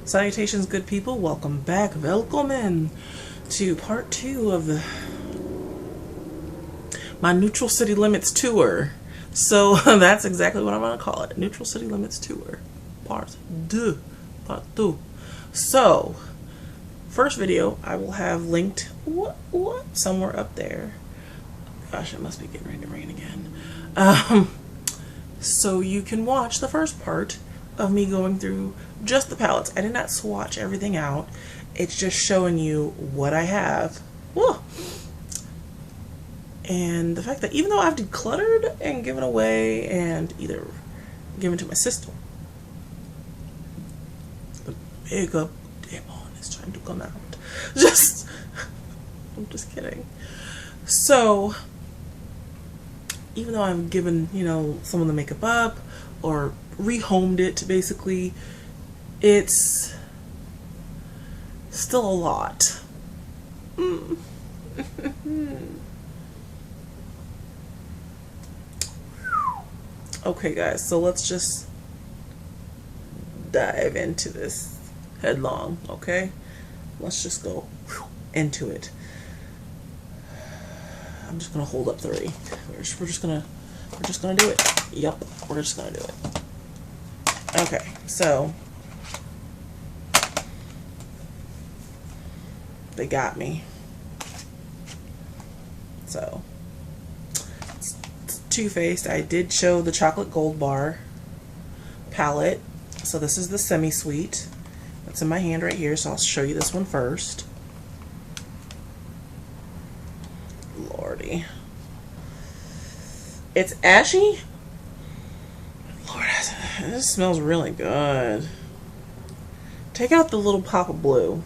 Salutations, good people. Welcome back. Welcome to part 2 of my Neutral City Limits tour. So that's exactly what I'm going to call it. Neutral City Limits tour. Part 2. Part 2. So, first video I will have linked somewhere up there. Gosh, it must be getting ready to rain again. So you can watch the first part of me going through just the palettes. I did not swatch everything out. It's just showing you what I have. Whoa. And the fact that even though I've decluttered and given away and either given to my sister, the makeup demon is trying to come out. I'm just kidding. So, even though I've given, some of the makeup up or rehomed it, basically, it's still a lot. Okay, guys, so let's just dive into this headlong, okay? Let's just go into it. I'm just gonna hold up 3. We're just gonna do it. Yep, we're just gonna do it. Okay, so they got me. So it's Too Faced. I did show the chocolate gold bar palette. So this is the semi-sweet. That's in my hand right here. So I'll show you this one first. Lordy. It's ashy. Lord, this smells really good. Take out the little pop of blue.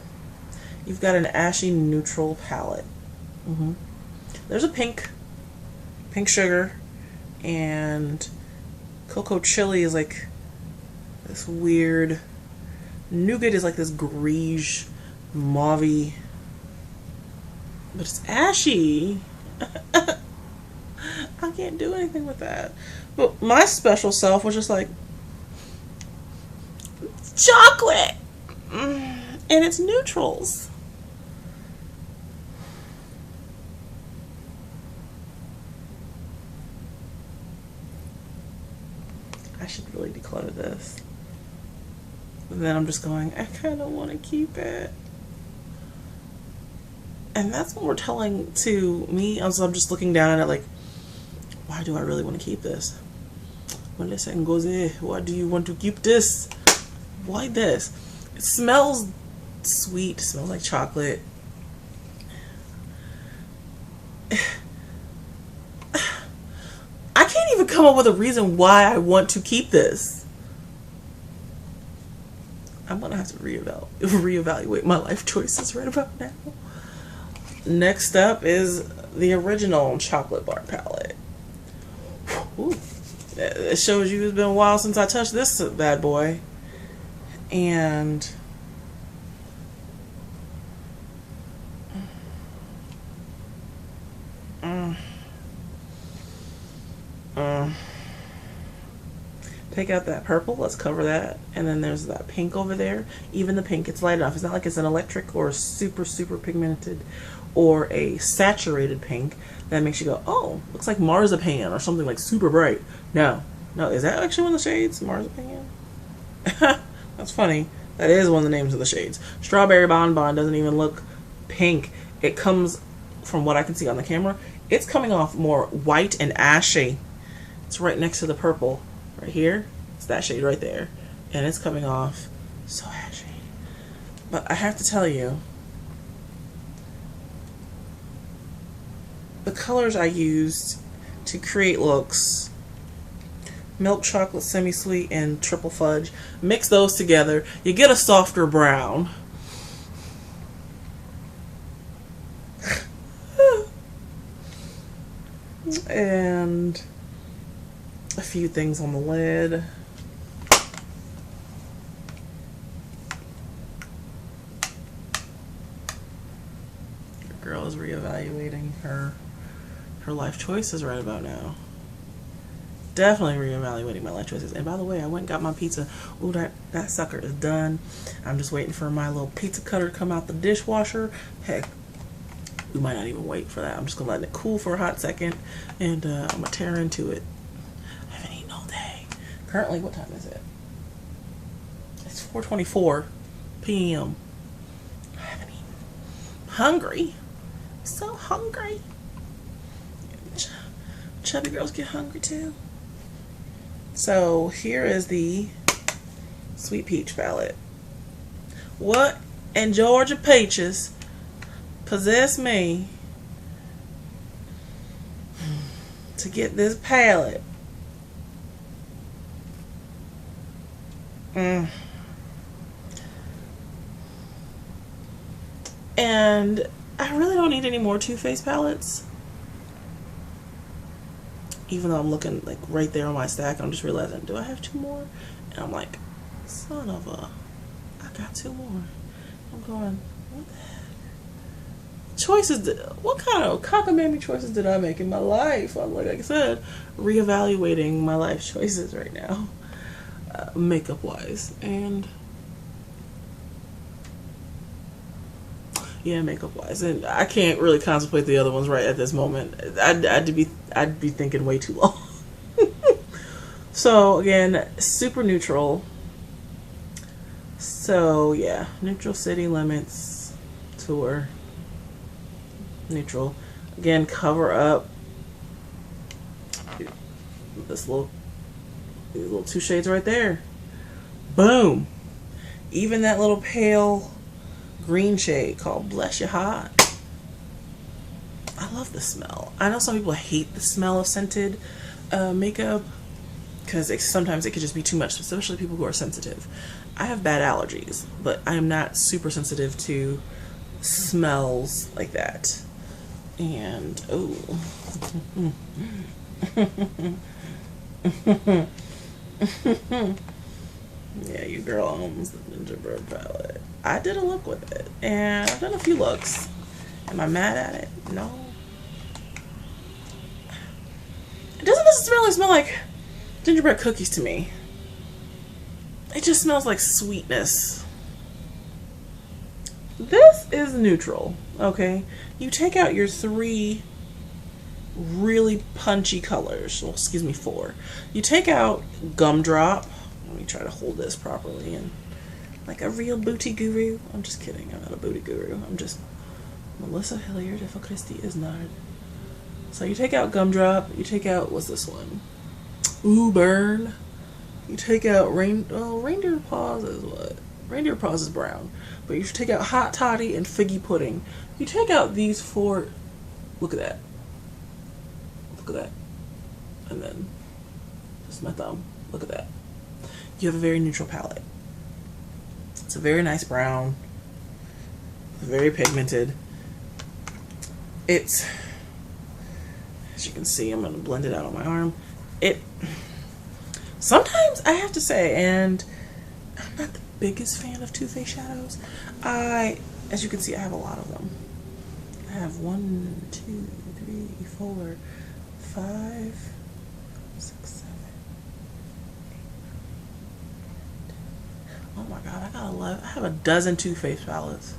You've got an ashy neutral palette. There's a pink sugar, and cocoa chili is like this weird. Nougat is like this greige, mauvey, but it's ashy. I can't do anything with that. But my special self was just like, chocolate! And it's neutrals. I should really declutter this. But then I'm just going, I kind of want to keep it. And that's what we're telling to me. So I'm just looking down at it like, why do I really want to keep this? Melissa Ngozi, why do you want to keep this? Why this? It smells sweet. It smells like chocolate. I can't even come up with a reason why I want to keep this. I'm going to have to reevaluate my life choices right about now. Next up is the original chocolate bar palette. Ooh. It shows you it's been a while since I touched this bad boy. And take out that purple. Let's cover that. And then there's that pink over there. Even the pink, it's light enough. It's not like it's an electric or super pigmented or a saturated pink that makes you go, oh, looks like marzipan or something like super bright. No, is that actually one of the shades? Marzipan? That's funny. That is one of the names of the shades. Strawberry Bonbon doesn't even look pink. It comes, from what I can see on the camera, it's coming off more white and ashy. It's right next to the purple. Right here. It's that shade right there. And it's coming off so ashy. But I have to tell you, the colors I used to create looks, milk chocolate, semi-sweet, and triple fudge, mix those together, you get a softer brown. And a few things on the lid. The girl is reevaluating her life choices right about now. definitely reevaluating my life choices. And by the way, I went and got my pizza. Ooh, that sucker is done. I'm just waiting for my little pizza cutter to come out the dishwasher. Heck, we might not even wait for that. I'm just gonna let it cool for a hot second, and I'm gonna tear into it. I haven't eaten all day. Currently, what time is it? It's 4:24 p.m. I haven't eaten. Hungry. So hungry. Chubby girls get hungry too. So here is the Sweet Peach palette. What in Georgia peaches possessed me to get this palette? And I really don't need any more Too Faced palettes. Even though I'm looking like right there on my stack, I'm just realizing, do I have 2 more? And I'm like, son of a, I got 2 more. I'm going, what the heck? Choices, what kind of cockamamie choices did I make in my life? I'm like I said, reevaluating my life choices right now, makeup wise. And yeah, makeup wise, and I can't really contemplate the other ones right at this moment. I'd be thinking way too long. So again, super neutral. So yeah, neutral city limits tour. Neutral. Again, cover up this these little 2 shades right there. Boom. Even that little pale green shade called Bless Your Heart. I love the smell. I know some people hate the smell of scented makeup because sometimes it could just be too much, especially people who are sensitive. I have bad allergies, but I am not super sensitive to smells like that. And oh, yeah, your girl owns the Gingerbread palette. I did a look with it, and I've done a few looks. Am I mad at it? No. It doesn't necessarily smell like gingerbread cookies to me. It just smells like sweetness. This is neutral, okay? You take out your 3 really punchy colors. Well, excuse me, 4. You take out Gumdrop. Let me try to hold this properly and like a real booty guru. I'm just kidding. I'm not a booty guru. I'm just Melissa Hilliard if a Christie is not. So you take out Gumdrop. You take out, what's this one? Ooh, Burn. You take out Reindeer Paws is what? Reindeer Paws is brown. But you should take out Hot Toddy and Figgy Pudding. You take out these 4. Look at that. Look at that. And then just my thumb. Look at that. You have a very neutral palette. It's a very nice brown. Very pigmented. It's, as you can see, I'm going to blend it out on my arm. Sometimes I have to say, and I'm not the biggest fan of Too Faced shadows. As you can see, I have a lot of them. I have 1, 2, 3, 4, 5, 6, 7, 8. Oh my god, I have a dozen Too Faced palettes.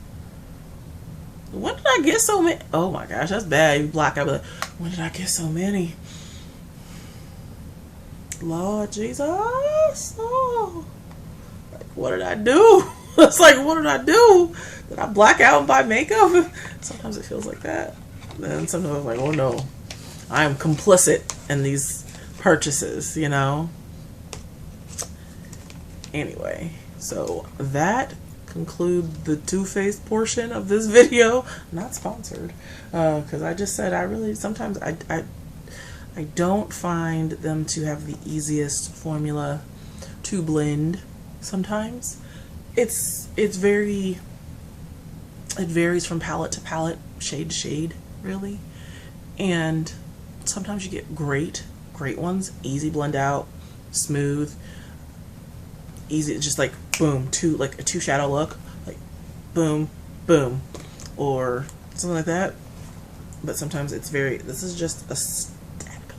When did I get so many? Oh my gosh, that's bad. You block out, but when did I get so many? Lord Jesus. Oh. Like, what did I do? It's like, what did I do? Did I black out and buy makeup? Sometimes it feels like that. And then sometimes I'm like, oh no, I am complicit in these purchases, you know? Anyway, so that conclude the Too Faced portion of this video. Not sponsored, because I just said sometimes I don't find them to have the easiest formula to blend. Sometimes it varies from palette to palette, shade to shade, really. And sometimes you get great ones, easy blend out, smooth, easy, just like boom, like a 2 shadow look, like boom, boom, or something like that. But sometimes it's this is just a stack of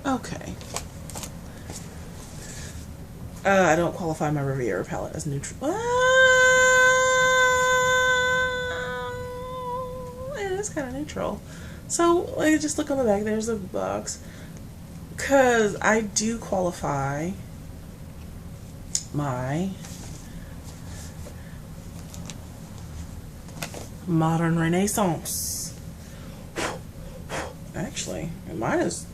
Okay. I don't qualify my Riviera palette as neutral. It is kind of neutral. So, like, just look on the back. There's a box. Because I do qualify my Modern Renaissance. Actually, mine is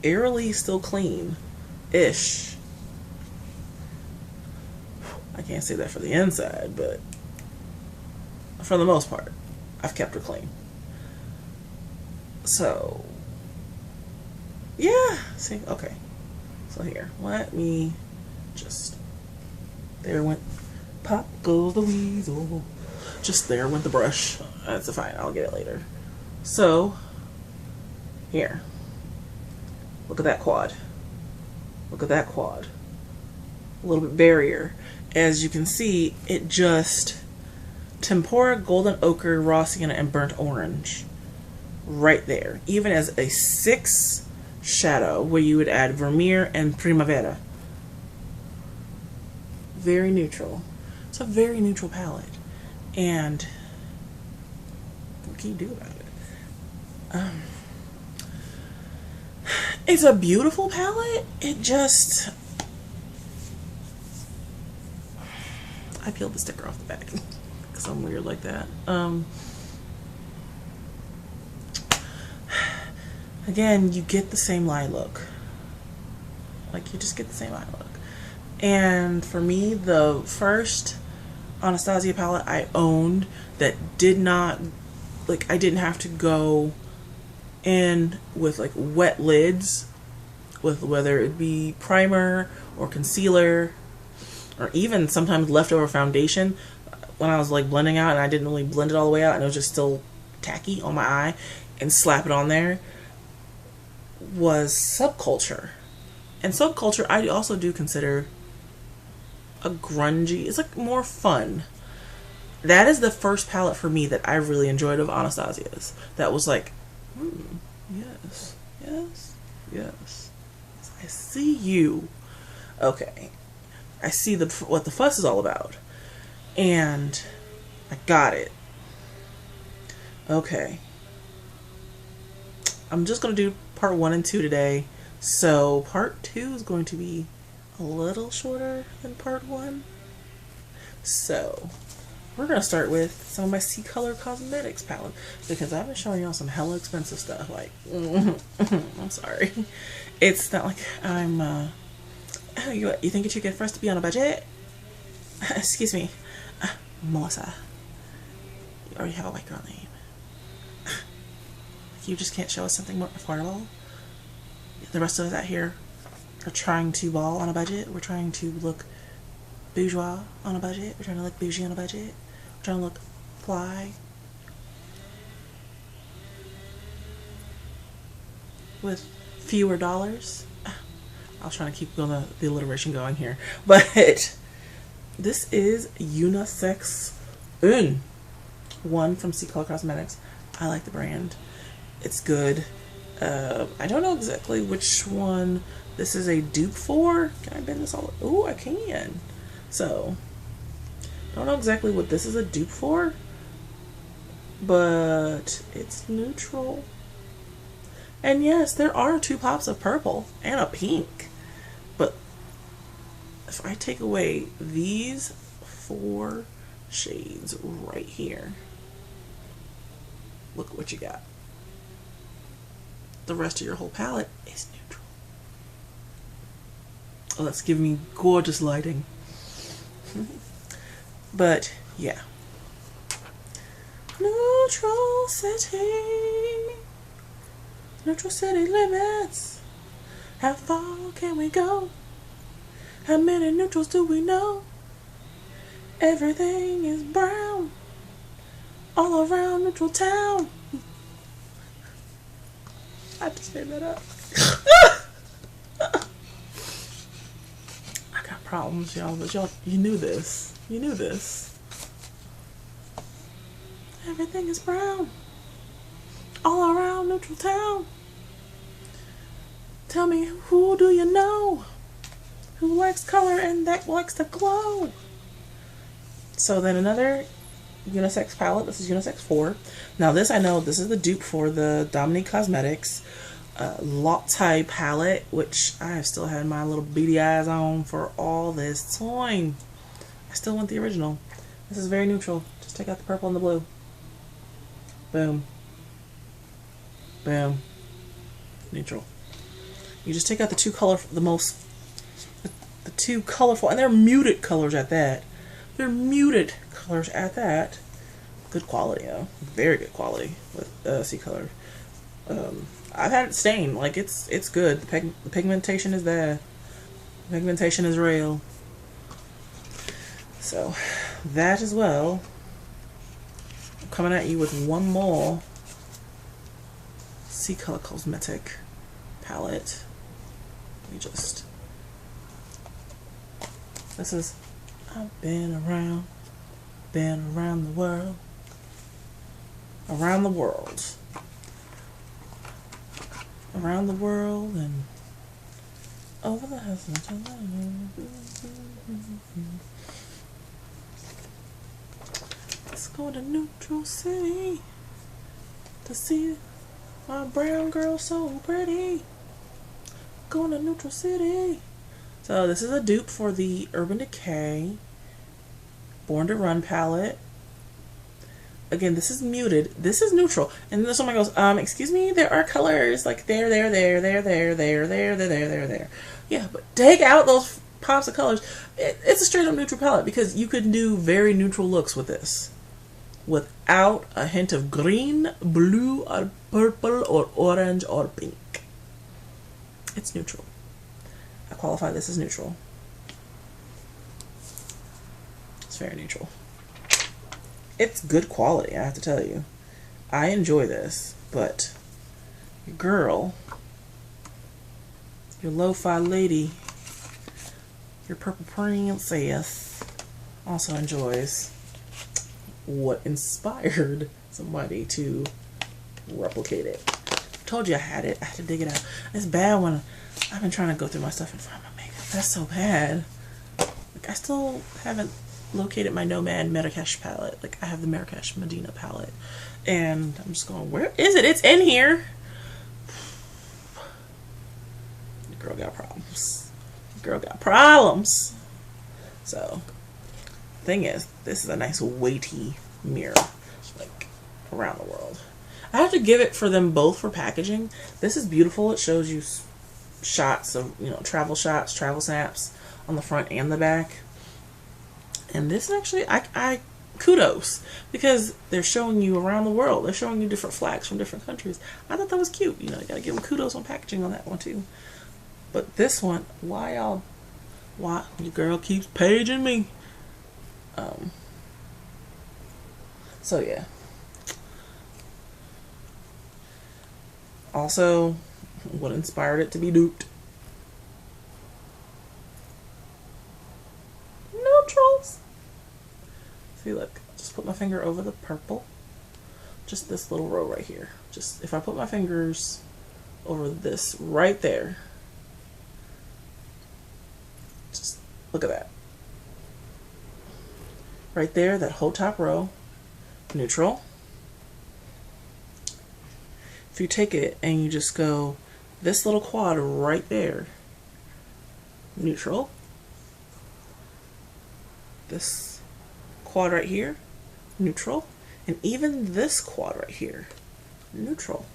eerily still clean-ish. I can't say that for the inside, but for the most part, I've kept her clean. So, yeah. See, okay. So here, let me just... There went... Pop goes the weasel. Just there went the brush. That's fine, I'll get it later. So, here. Look at that quad. Look at that quad. A little bit barrier. As you can see, it just tempera, golden ochre, raw sienna, and burnt orange. Right there. Even as a 6 shadow where you would add Vermeer and Primavera. Very neutral. It's a very neutral palette. And what can you do about it? It's a beautiful palette. It just... I peeled the sticker off the back because I'm weird like that. Again, you get the same eye look. Like, you just get the same eye look. And for me, the first Anastasia palette I owned that did not, like, I didn't have to go in with, like, wet lids, with whether it be primer or concealer, or even sometimes leftover foundation when I was like blending out and I didn't really blend it all the way out and it was just still tacky on my eye, and slap it on there, was Subculture. And Subculture I also do consider a grungy, it's like more fun. That is the first palette for me that I really enjoyed of Anastasia's. That was like, yes, yes, yes. I see you. Okay. I see what the fuss is all about. And I got it. Okay. I'm just going to do part 1 and 2 today. So part 2 is going to be a little shorter than part 1. So we're going to start with some of my C-Color Cosmetics palette, because I've been showing y'all some hella expensive stuff. Like, I'm sorry. It's not like I'm... Oh, you think it's too good for us to be on a budget? Excuse me. Melissa. You already have a white girl name. You just can't show us something more affordable? The rest of us out here are trying to ball on a budget. We're trying to look bourgeois on a budget. We're trying to look bougie on a budget. We're trying to look fly. With fewer dollars. I was trying to keep the alliteration going here. But this is Unisex Un. One from C-Color Cosmetics. I like the brand. It's good. I don't know exactly which one this is a dupe for. Can I bend this all? Oh, I can. So, don't know exactly what this is a dupe for. But it's neutral. And yes, there are 2 pops of purple and a pink. But if I take away these 4 shades right here, look at what you got. The rest of your whole palette is neutral. Oh, that's giving me gorgeous lighting. But, yeah. Neutral city. Neutral city limits. How far can we go? How many neutrals do we know? Everything is brown. All around neutral town. I just made that up. I got problems, y'all, but y'all, you knew this. You knew this. Everything is brown. All around neutral town. Tell me, who do you know who likes color and that likes to glow? So then another unisex palette. This is unisex 4. Now this, I know this is the dupe for the Dominique Cosmetics Lottie palette, which I have still had my little beady eyes on for all this time. I still want the original. This is very neutral. Just take out the purple and the blue. Boom. Boom. Neutral. You just take out the two two colorful, and they're muted colors at that. They're muted colors at that. Good quality, though. Very good quality with C color. I've had it stain. Like, it's good. The pigmentation is there. The pigmentation is real. So, that as well. I'm coming at you with one more C Color Cosmetic palette. Let me just... This is... I've been around the world. Around the world. Around the world and over the house. Let's go to Neutral City to see my brown girl so pretty. Going to Neutral City. So this is a dupe for the Urban Decay Born to Run palette. Again, this is muted. This is neutral. And then someone goes, excuse me, there are colors like there. Yeah, but take out those pops of colors. It's a straight up neutral palette because you could do very neutral looks with this without a hint of green, blue, or purple, or orange, or pink. It's neutral. I qualify this as neutral. It's very neutral. It's good quality, I have to tell you. I enjoy this, but your girl, your lo-fi lady, your purple princess also enjoys what inspired somebody to replicate it. I told you I had it. I had to dig it out. It's bad when I've been trying to go through my stuff and find my makeup. That's so bad. Like, I still haven't located my Nomad Marrakesh palette. Like, I have the Marrakesh Medina palette, and I'm just going, where is it? It's in here. The girl got problems. The girl got problems. So, thing is, this is a nice weighty mirror, like around the world. I have to give it for them both for packaging. This is beautiful. It shows you shots of, travel shots, travel snaps on the front and the back. And this actually, I kudos, because they're showing you around the world. They're showing you different flags from different countries. I thought that was cute. You gotta give them kudos on packaging on that one too. But this one, why your girl keeps paging me? So yeah. Also, what inspired it to be duped? Neutrals. See, look, just put my finger over the purple. Just this little row right here. Just, if I put my fingers over this right there, just look at that. Right there, that whole top row, neutral. If you take it and you just go this little quad right there, neutral. This quad right here, neutral. And even this quad right here, neutral.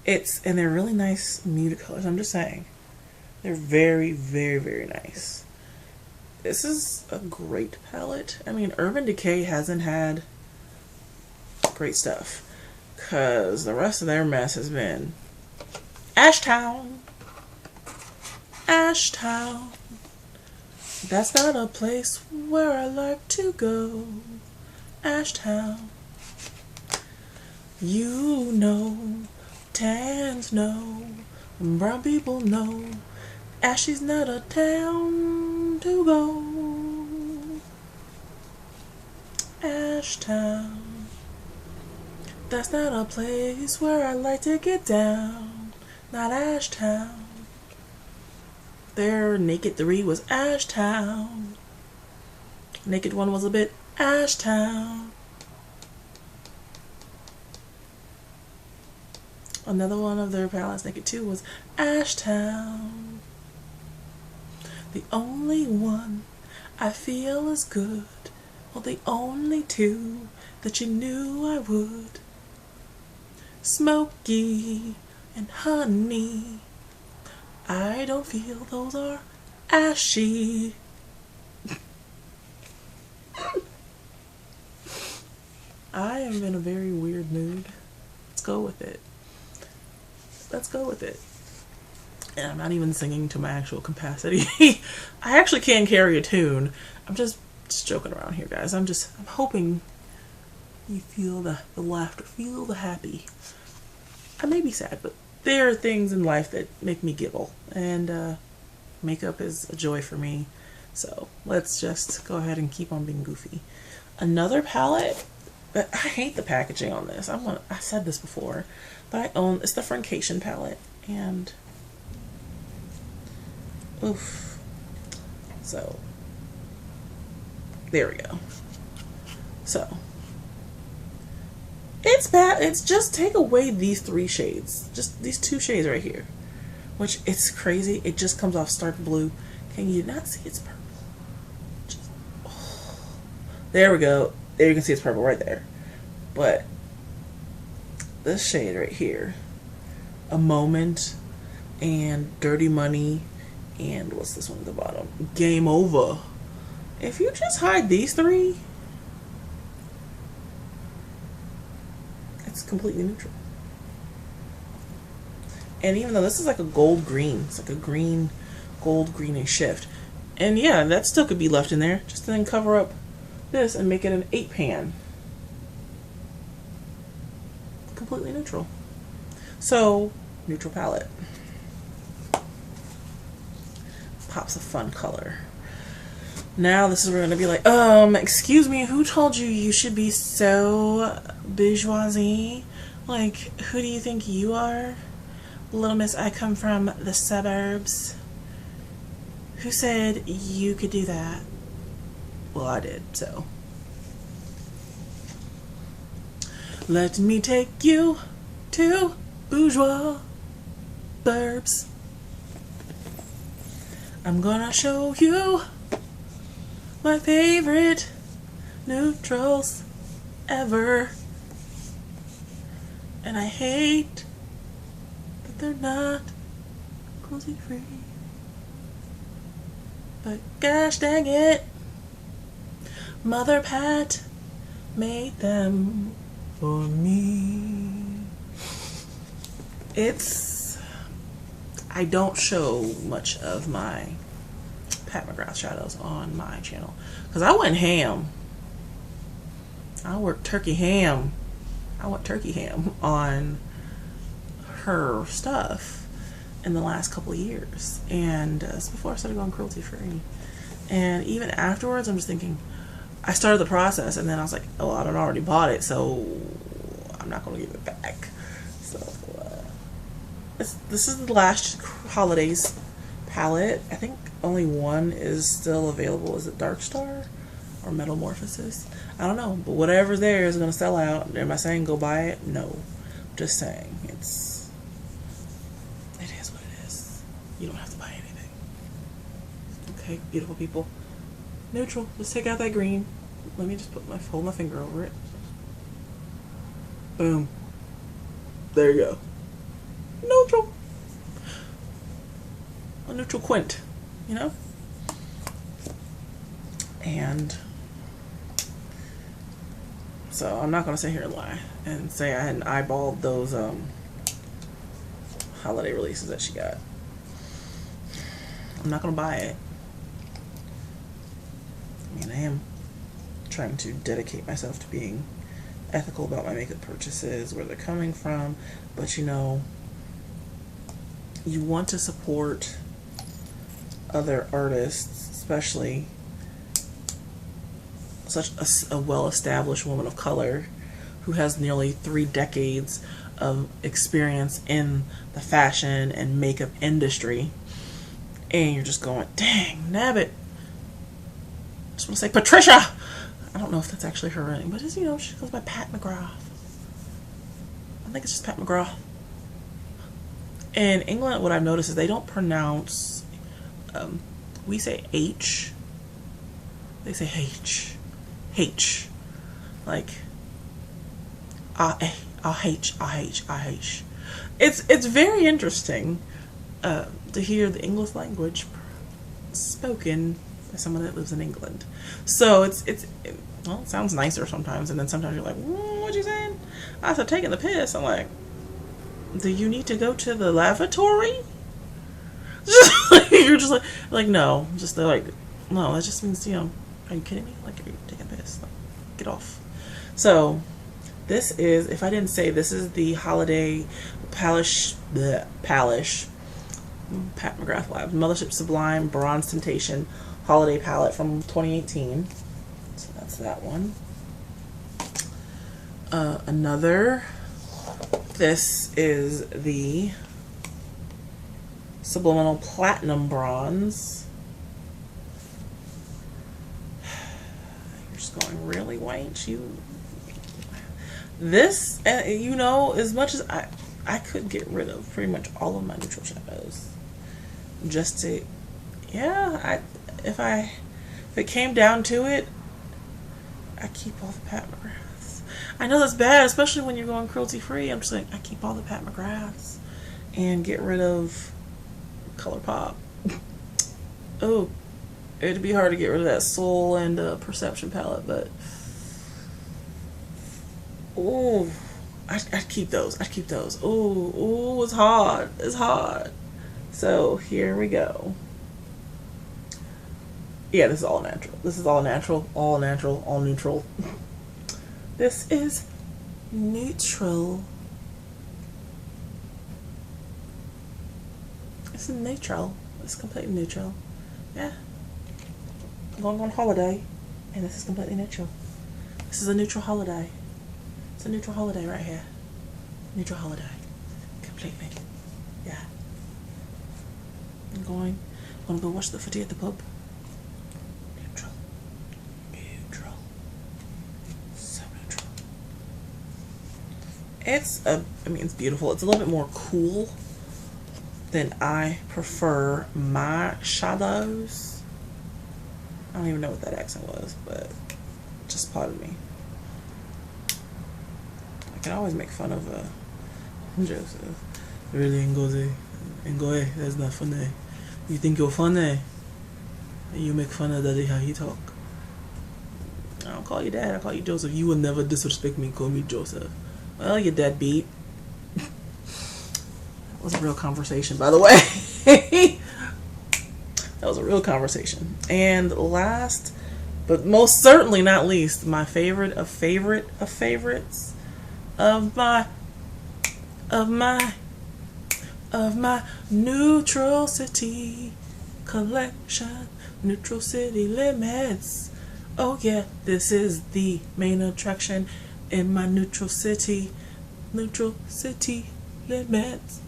And they're really nice muted colors, I'm just saying. They're very, very, very nice. This is a great palette. I mean, Urban Decay hasn't had great stuff, because the rest of their mess has been Ashtown. Ashtown. That's not a place where I like to go. Ashtown. You know, tans know, brown people know, Ashy's not a town to go. Ashtown. That's not a place where I like to get down. Not Ashtown. Their Naked 3 was Ashtown. Naked 1 was a bit Ashtown. Another one of their palettes, Naked 2, was Ashtown. The only one I feel is good. Well, the only two that you knew I would. Smoky and honey. I don't feel those are ashy. I am in a very weird mood. Let's go with it. Let's go with it. And I'm not even singing to my actual capacity. I actually can carry a tune. I'm just joking around here, guys. I'm hoping you feel the laughter, feel the happy. I may be sad, but there are things in life that make me giggle, and makeup is a joy for me. So let's just go ahead and keep on being goofy. Another palette, but I hate the packaging on this. I said this before, but it's the Friendcation palette, and oof. So there we go. So it's bad. It's just take away these 3 shades, just these 2 shades right here, which it's crazy. It just comes off stark blue. Can you not see it's purple? There we go. There you can see it's purple right there. But this shade right here, A Moment, and Dirty Money, and what's this one at the bottom? Game Over. If you just hide these 3, it's completely neutral. And even though this is like a gold green, it's like a green, gold greenish shift. And yeah, that still could be left in there. Just then cover up this and make it an 8 pan. Completely neutral. So, neutral palette. Pops a fun color. Now this is where we're gonna be like, excuse me, who told you you should be so bourgeoisie? Like, who do you think you are? Little miss, I come from the suburbs. Who said you could do that? Well, I did, so. Let me take you to bourgeois burbs. I'm gonna show you my favorite neutrals ever. And I hate that they're not cruelty free. But gosh dang it, Mother Pat made them for me. I don't show much of my Pat McGrath shadows on my channel because I went ham. I went turkey ham on her stuff in the last couple of years, and it's before I started going cruelty free. And even afterwards, I'm just thinking, I started the process, and then I was like, oh, I already bought it, so I'm not going to give it back. So this is the last holidays palette. I think only one is still available. Is it Dark Star or Metamorphosis? I don't know, but whatever's there is going to sell out. Am I saying go buy it? No. Just saying it is what it is. You don't have to buy anything. Okay, beautiful people. Neutral. Let's take out that green. Let me just hold my finger over it. Boom. There you go. Neutral. A neutral quint, you know? And so I'm not going to sit here and lie and say I hadn't eyeballed those holiday releases that she got. I'm not going to buy it. I mean, I am trying to dedicate myself to being ethical about my makeup purchases, where they're coming from, but you know, you want to support other artists, especially such a well-established woman of color who has nearly 3 decades of experience in the fashion and makeup industry. And you're just going, dang, nabbit. I just want to say Patricia. I don't know if that's actually her name, but it's, you know, she goes by Pat McGrath. I think it's just Pat McGrath. In England, what I've noticed is they don't pronounce, we say H, they say H. H. Like, I-H. It's very interesting to hear the English language spoken by someone that lives in England. So it sounds nicer sometimes, and then sometimes you're like, what you saying? I said, taking the piss. I'm like, do you need to go to the lavatory? You're just like no. Just they're like, no, that just means, you know, are you kidding me? Like, are you taking a piss? Like, get off. So this is, if I didn't say, this is the Holiday Palish Pat McGrath Labs Mothership Sublime Bronze Temptation Holiday Palette from 2018. So that's that one. Another, this is the Subliminal Platinum Bronze. You're just going really white. This, you know, as much as I could get rid of pretty much all of my neutral shadows, just to, yeah, if it came down to it, I keep all the Pat McGraths. I know that's bad, especially when you're going cruelty free. I'm just like, I keep all the Pat McGraths and get rid of ColourPop. Oh, it'd be hard to get rid of that Soul and Perception palette, but oh, I'd keep those. I'd keep those. Oh, it's hard. It's hard. So here we go. Yeah, this is all natural. This is all natural, all natural, all neutral. This is neutral. It's neutral. It's completely neutral. Yeah. I'm going on holiday, and this is completely neutral. This is a neutral holiday. It's a neutral holiday right here. Neutral holiday. Completely. Yeah. I'm going to go watch the footy at the pub. Neutral. Neutral. So neutral. It's beautiful. It's a little bit more cool than I prefer my shadows. I don't even know what that accent was, but just pardon me. I can always make fun of Joseph. Really, Ngozi, that's not funny. You think you're funny, and you make fun of Daddy how he talk. I don't call you Dad, I call you Joseph. You will never disrespect me, call me Joseph. Well, you're deadbeat. That was a real conversation, by the way. That was a real conversation. And last, but most certainly not least, my favorite of favorites of my Neutral City collection, Neutral City Limits. Oh yeah, this is the main attraction in my Neutral City Limits.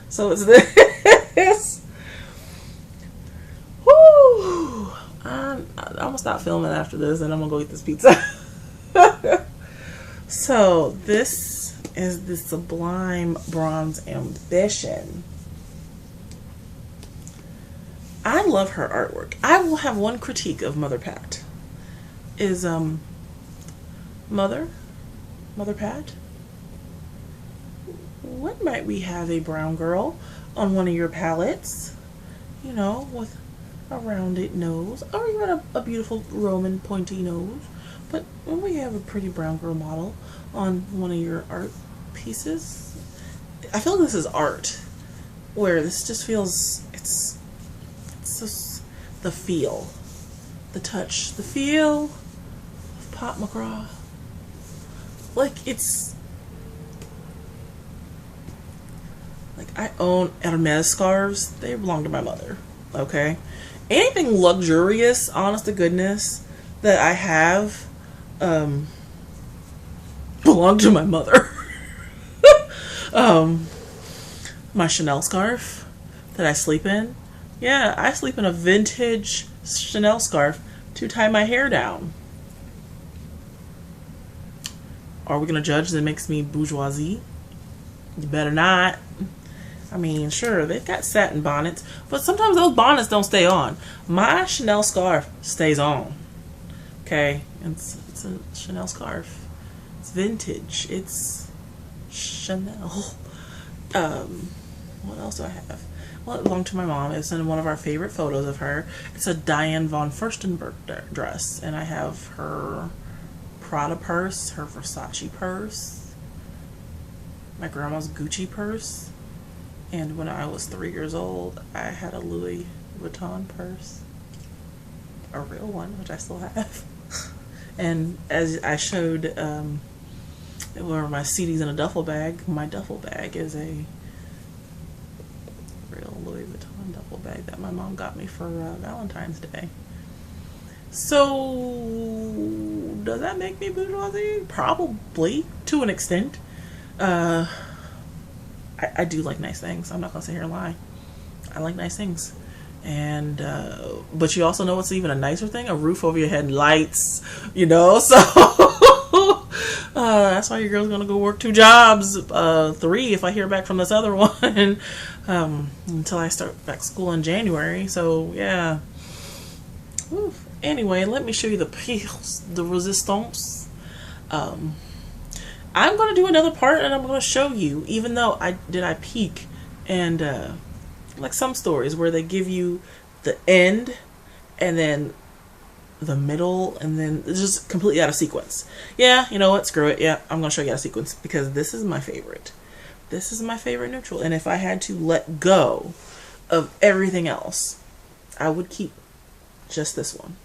So it's this. Woo! I'm gonna stop filming after this, and I'm gonna go eat this pizza. So this is the Sublime Bronze Ambition. I love her artwork. I will have one critique of Mother Pat. Is Mother Pat? When might we have a brown girl on one of your palettes? You know, with a rounded nose, or even a beautiful Roman pointy nose. But when we have a pretty brown girl model on one of your art pieces, I feel like this is art, where this just feels, it's just the feel, the touch, the feel of Pat McGrath. Like, it's like, I own Hermes scarves. They belong to my mother. Okay, anything luxurious, honest to goodness, that I have belong to my mother. My Chanel scarf that I sleep in. Yeah, I sleep in a vintage Chanel scarf to tie my hair down. Are we gonna judge that it makes me bourgeoisie? You better not. I mean, sure, they've got satin bonnets, but sometimes those bonnets don't stay on. My Chanel scarf stays on. Okay, it's a Chanel scarf. It's vintage. It's Chanel. What else do I have? Well, it belonged to my mom. It's in one of our favorite photos of her. It's a Diane von Furstenberg dress, and I have her Prada purse, her Versace purse, my grandma's Gucci purse, and when I was 3 years old, I had a Louis Vuitton purse, a real one, which I still have. And as I showed, where my CDs in a duffel bag, my duffel bag is a real Louis Vuitton duffel bag that my mom got me for Valentine's Day. So, does that make me bourgeoisie? Probably, to an extent. I do like nice things. I'm not gonna sit here and lie. I like nice things. And, but you also know what's even a nicer thing? A roof over your head and lights, you know? So, that's why your girl's gonna go work 2 jobs, 3 if I hear back from this other one, until I start back school in January. So, yeah. Whew. Anyway, let me show you the pièce de résistance. I'm going to do another part and I'm going to show you, even though I peek and like some stories where they give you the end and then the middle and then it's just completely out of sequence. Yeah, you know what? Screw it. Yeah, I'm going to show you out of sequence because this is my favorite. This is my favorite neutral. And if I had to let go of everything else, I would keep just this one.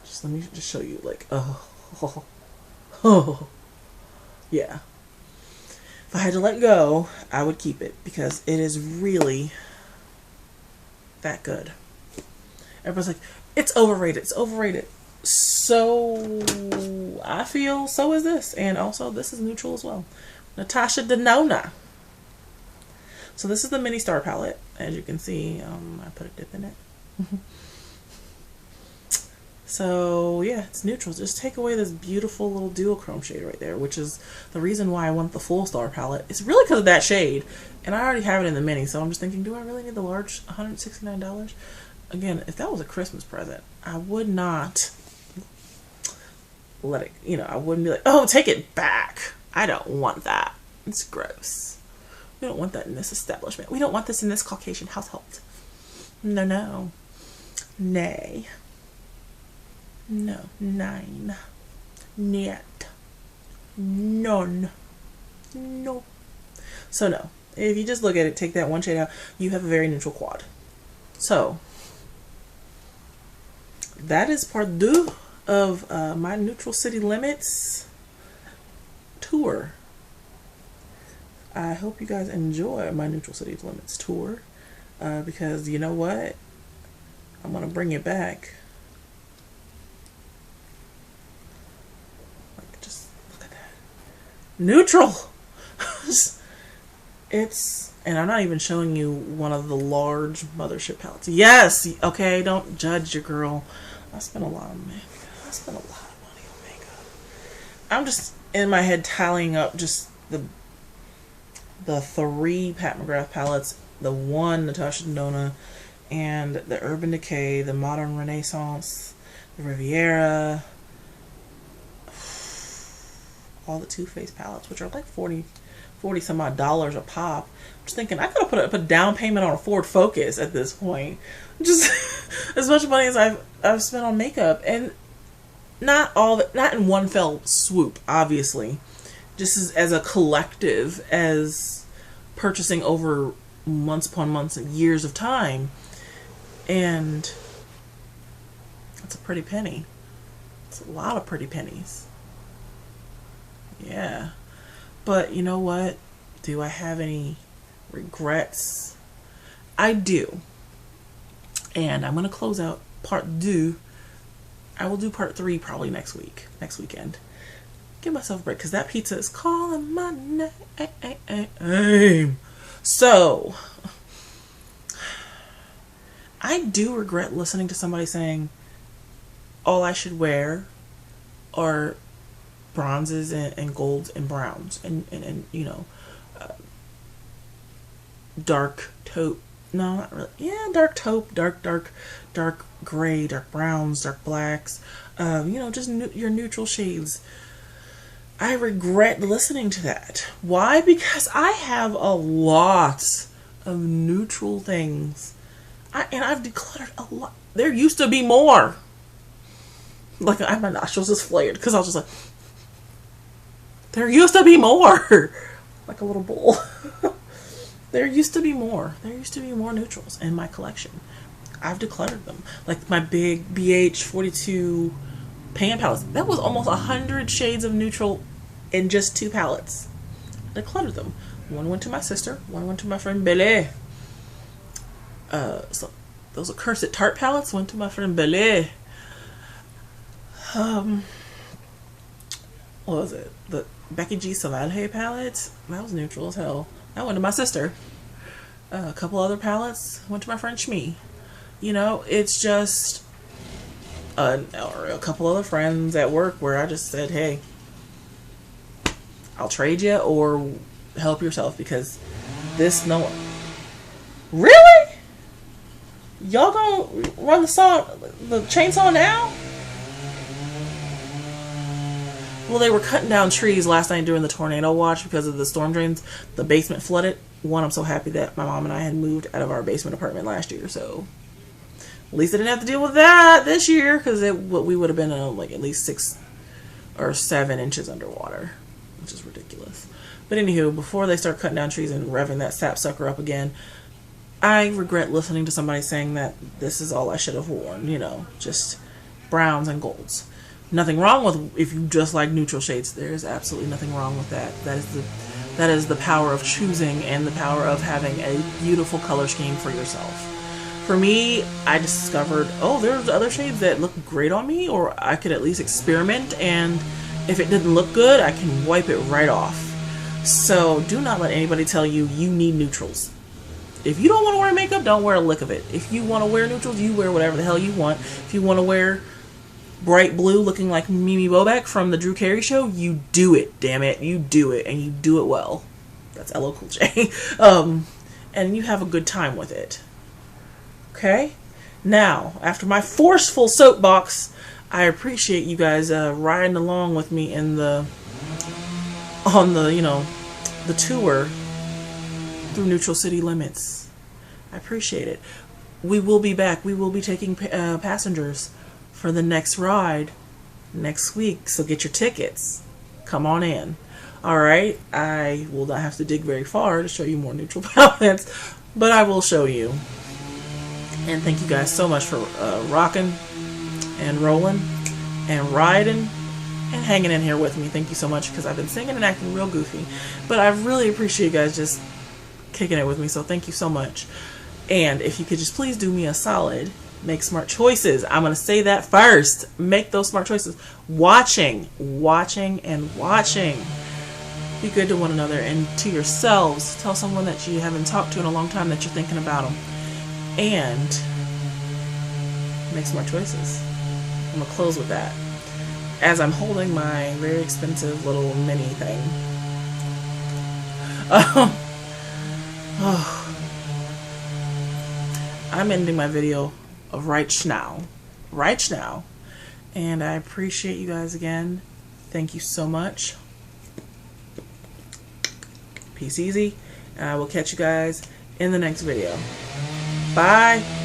Just let me just show you, like, oh, yeah. If I had to let go, I would keep it because it is really that good. Everybody's like, it's overrated. It's overrated. So I feel so is this, and also this is neutral as well. Natasha Denona. So this is the mini star palette. As you can see, I put a dip in it. So yeah, it's neutral. Just take away this beautiful little duochrome shade right there, which is the reason why I want the full star palette. It's really because of that shade, and I already have it in the mini. So I'm just thinking, do I really need the large $169? Again, if that was a Christmas present, I would not let it. You know, I wouldn't be like, oh, take it back. I don't want that. It's gross. We don't want that in this establishment. We don't want this in this Caucasian household. No, no. Nay. No. 9. Niet. None. No. So no. If you just look at it, take that one shade out, you have a very neutral quad. So, that is part 2 of my Neutral City Limits tour. I hope you guys enjoy my Neutral City Limits tour because you know what? I'm going to bring it back. Like, just look at that. Neutral! It's, and I'm not even showing you one of the large mothership palettes. Yes! Okay, don't judge your girl. I spent a lot of money. I spent a lot of money on makeup. I'm just in my head tallying up just the 3 Pat McGrath palettes, the 1 Natasha Denona, and the Urban Decay, the Modern Renaissance, the Riviera, all the Too Faced palettes, which are like 40 some odd dollars a pop. I'm just thinking I could have put a down payment on a Ford Focus at this point. Just as much money as I've spent on makeup, and not in one fell swoop, obviously. Just as a collective, as purchasing over months upon months and years of time. And it's a pretty penny. It's a lot of pretty pennies. Yeah. But you know what? Do I have any regrets? I do. And I'm going to close out part 2. I will do part 3 probably next weekend. Give myself a break, because that pizza is calling my name. So, I do regret listening to somebody saying all I should wear are bronzes and golds and browns and you know, dark taupe. No, not really. Yeah, dark taupe, dark gray, dark browns, dark blacks. You know, just your neutral shades. I regret listening to that. Why? Because I have a lot of neutral things. And I've decluttered a lot. There used to be more. Like, my nostrils just flared because I was just like, there used to be more. Like a little bull. There used to be more. There used to be more neutrals in my collection. I've decluttered them. Like my big BH42 pan palettes. That was almost 100 shades of neutral in just 2 palettes. I decluttered them. One went to my sister. One went to my friend Belle. So those accursed Tarte palettes went to my friend Belle. What was it? The Becky G. Savalhe palette? That was neutral as hell. That went to my sister. A couple other palettes went to my friend Shmi. You know, it's just or a couple other friends at work where I just said, hey, I'll trade you or help yourself, because this no one. Really? Y'all gonna run the chainsaw now? Well, they were cutting down trees last night during the tornado watch because of the storm drains. The basement flooded. One, I'm so happy that my mom and I had moved out of our basement apartment last year, so at least I didn't have to deal with that this year, because we would have been like at least 6 or 7 inches underwater, which is ridiculous. But anywho, before they start cutting down trees and revving that sapsucker up again, I regret listening to somebody saying that this is all I should have worn, you know, just browns and golds. Nothing wrong with if you just like neutral shades. There is absolutely nothing wrong with that. That is the power of choosing and the power of having a beautiful color scheme for yourself. For me, I discovered, there's other shades that look great on me, or I could at least experiment, and if it didn't look good, I can wipe it right off. So do not let anybody tell you need neutrals. If you don't want to wear makeup, don't wear a lick of it. If you want to wear neutrals, you wear whatever the hell you want. If you want to wear bright blue looking like Mimi Bobek from the Drew Carey Show, you do it, damn it. You do it, and you do it well. That's LL Cool J. And you have a good time with it. Okay? Now, after my forceful soapbox, I appreciate you guys riding along with me on the tour through Neutral City Limits. I appreciate it. We will be back. We will be taking passengers for the next ride next week, so get your tickets. Come on in. Alright, I will not have to dig very far to show you more neutral palettes, but I will show you. And thank you guys so much for rocking and rolling and riding and hanging in here with me. Thank you so much, because I've been singing and acting real goofy, but I really appreciate you guys just kicking it with me, so thank you so much. And if you could just please do me a solid, make smart choices. I'm going to say that first. Make those smart choices. Watching. Be good to one another and to yourselves. Tell someone that you haven't talked to in a long time that you're thinking about them. And make smart choices. I'm going to close with that, as I'm holding my very expensive little mini thing. I'm ending my video right now, and I appreciate you guys again. Thank you so much. Peace easy, and I will catch you guys in the next video. Bye.